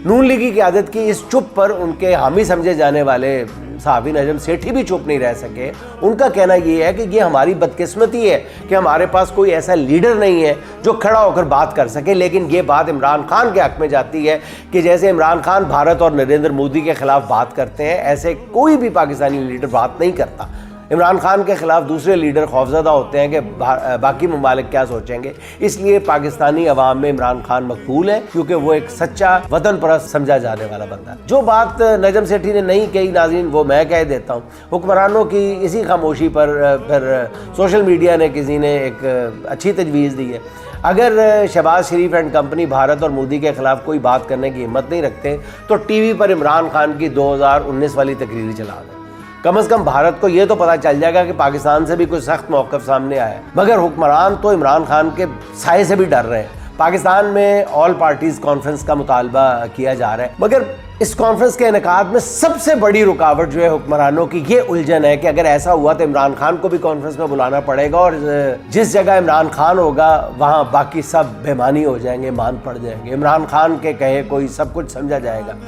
नून league की क़यादत की इस चुप पर उनके हामी समझे जाने वाले सहाफ़ी नजम सेठी भी चुप नहीं रह सके। उनका कहना ये है कि ये हमारी बदकिस्मती है कि हमारे पास कोई ऐसा लीडर नहीं है जो खड़ा होकर बात कर सके। लेकिन ये बात इमरान खान के हक में जाती है कि जैसे इमरान खान भारत और नरेंद्र मोदी के खिलाफ बात करते हैं, ऐसे कोई भी पाकिस्तानी लीडर बात नहीं करता। इमरान खान के ख़िलाफ़ दूसरे लीडर खौफज़दा होते हैं कि बाकी ममालिक क्या सोचेंगे। इसलिए पाकिस्तानी अवाम में इमरान खान मकबूल है क्योंकि वो एक सच्चा वतन परस्त समझा जाने वाला बंदा है। जो बात नजम सेठी ने नहीं कही नाज़रीन, वो मैं कह देता हूँ। हुक्मरानों की इसी खामोशी पर फिर सोशल मीडिया ने किसी ने एक अच्छी तजवीज़ दी है। अगर शहबाज शरीफ एंड कंपनी भारत और मोदी के ख़िलाफ़ कोई बात करने की हिम्मत नहीं रखते तो टीवी पर इमरान खान की 2019 वाली तकरीर चला दें। कम से कम भारत को ये तो पता चल जाएगा कि पाकिस्तान से भी कोई सख्त मौक़िफ़ सामने आया है। मगर हुक्मरान तो इमरान खान के साए से भी डर रहे हैं। पाकिस्तान में ऑल पार्टीज़ कॉन्फ्रेंस का मुतालबा किया जा रहा है, मगर इस कॉन्फ्रेंस के इनेकाद में सबसे बड़ी रुकावट जो है हुक्मरानों की ये उलझन है कि अगर ऐसा हुआ तो इमरान खान को भी कॉन्फ्रेंस में बुलाना पड़ेगा और जिस जगह इमरान खान होगा वहाँ बाकी सब बेमानी हो जाएंगे, मान पड़ जाएंगे। इमरान खान के कहे कोई सब कुछ समझा जाएगा।